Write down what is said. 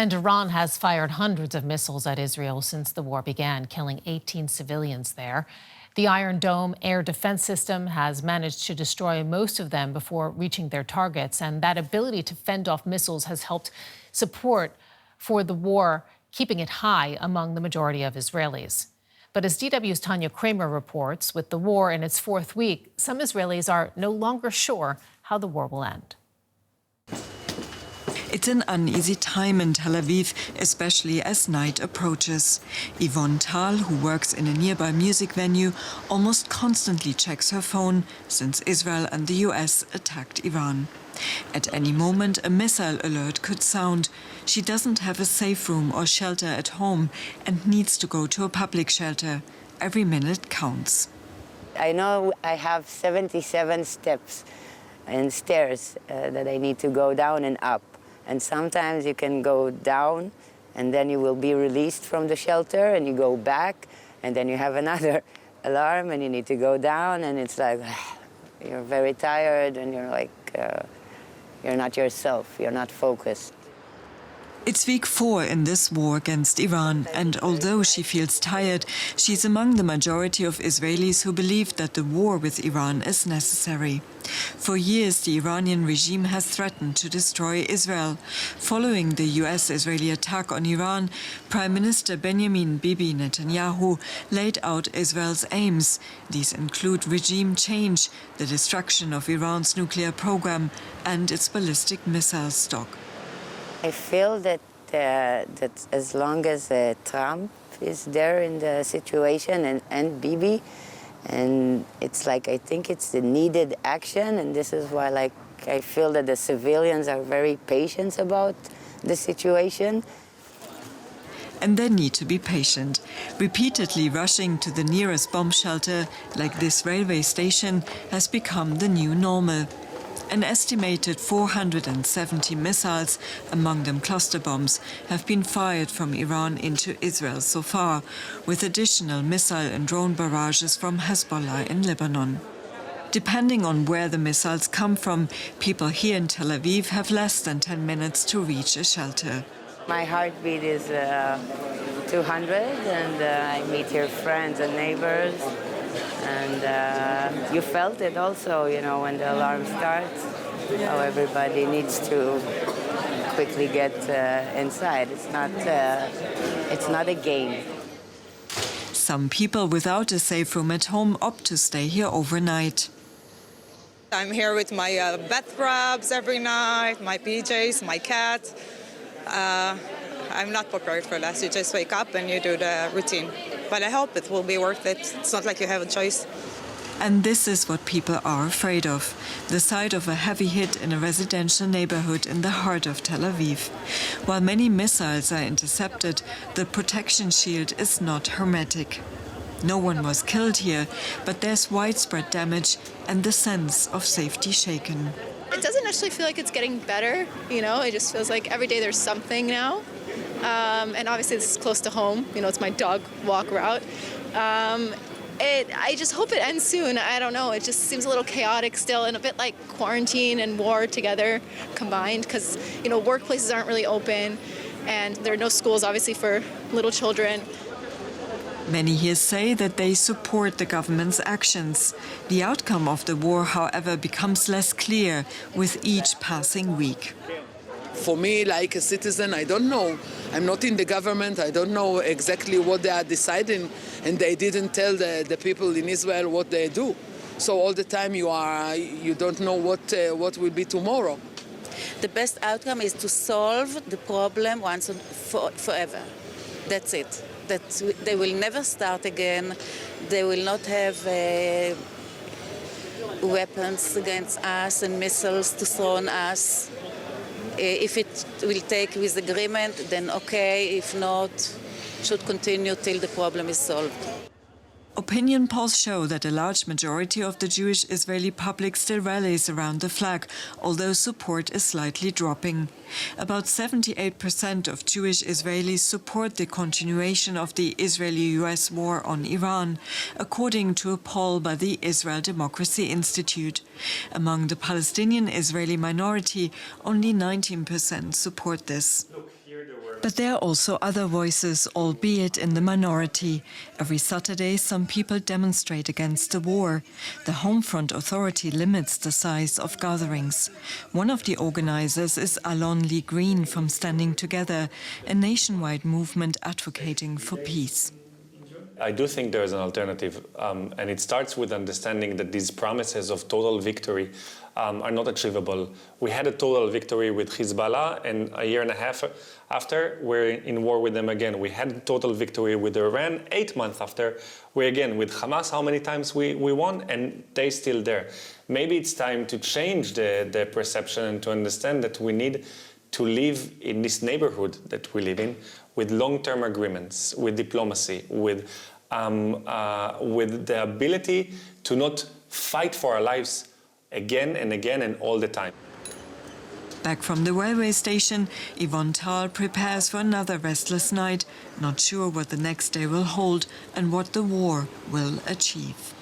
And Iran has fired hundreds of missiles at Israel since the war began, killing 18 civilians there. The Iron Dome air defense system has managed to destroy most of them before reaching their targets, and that ability to fend off missiles has helped support for the war, keeping it high among the majority of Israelis. But as DW's Tania Krämer reports, with the war in its fourth week, some Israelis are no longer sure how the war will end. It's an uneasy time in Tel Aviv, especially as night approaches. Yvonne Tal, who works in a nearby music venue, almost constantly checks her phone since Israel and the US attacked Iran. At any moment, a missile alert could sound. She doesn't have a safe room or shelter at home and needs to go to a public shelter. Every minute counts. I know I have 77 steps and stairs that I need to go down and up. And sometimes you can go down and then you will be released from the shelter and you go back and then you have another alarm and you need to go down and it's like you're very tired and you're like, you're not yourself, you're not focused. It's week 4 in this war against Iran, and although she feels tired, she's among the majority of Israelis who believe that the war with Iran is necessary. For years, the Iranian regime has threatened to destroy Israel. Following the US-Israeli attack on Iran, Prime Minister Benjamin Bibi Netanyahu laid out Israel's aims. These include regime change, the destruction of Iran's nuclear program, and its ballistic missile stock. I feel that as long as Trump is there in the situation and Bibi, and it's like I think it's the needed action, and this is why like I feel that the civilians are very patient about the situation. And they need to be patient. Repeatedly rushing to the nearest bomb shelter, like this railway station, has become the new normal. An estimated 470 missiles, among them cluster bombs, have been fired from Iran into Israel so far, with additional missile and drone barrages from Hezbollah in Lebanon. Depending on where the missiles come from, people here in Tel Aviv have less than 10 minutes to reach a shelter. My heartbeat is 200, and I meet here friends and neighbors. And you felt it also, you know, when the alarm starts, how everybody needs to quickly get inside. It's not a game. Some people without a safe room at home opt to stay here overnight. I'm here with my bath robes every night, my PJs, my cat. I'm not prepared for that. You just wake up and you do the routine. But I hope it will be worth it. It's not like you have a choice. And this is what people are afraid of. The sight of a heavy hit in a residential neighborhood in the heart of Tel Aviv. While many missiles are intercepted, the protection shield is not hermetic. No one was killed here, but there's widespread damage and the sense of safety shaken. It doesn't actually feel like it's getting better, you know, it just feels like every day there's something now. And obviously this is close to home, you know, it's my dog walk route. I just hope it ends soon. I don't know, it just seems a little chaotic still and a bit like quarantine and war together combined because, you know, workplaces aren't really open and there are no schools obviously for little children. Many here say that they support the government's actions. The outcome of the war, however, becomes less clear with each passing week. For me, like a citizen, I don't know. I'm not in the government. I don't know exactly what they are deciding, and they didn't tell the people in Israel what they do. So all the time you don't know what will be tomorrow. The best outcome is to solve the problem once and forever. That's it. That they will never start again. They will not have weapons against us and missiles to throw on us. If it will take with agreement, then okay. If not, should continue till the problem is solved. Opinion polls show that a large majority of the Jewish Israeli public still rallies around the flag, although support is slightly dropping. About 78% of Jewish Israelis support the continuation of the Israeli-US war on Iran, according to a poll by the Israel Democracy Institute. Among the Palestinian Israeli minority, only 19% support this. But there are also other voices, albeit in the minority. Every Saturday, some people demonstrate against the war. The Homefront Authority limits the size of gatherings. One of the organizers is Alon Lee Green from Standing Together, a nationwide movement advocating for peace. I do think there is an alternative, and it starts with understanding that these promises of total victory are not achievable. We had a total victory with Hezbollah, and a year and a half after, we're in war with them again. We had total victory with Iran. 8 months after, we're again with Hamas. How many times we won, and they're still there. Maybe it's time to change the perception and to understand that we need to live in this neighborhood that we live in with long-term agreements, with diplomacy, with the ability to not fight for our lives again and again and all the time. Back from the railway station, Yvonne Thal prepares for another restless night, not sure what the next day will hold and what the war will achieve.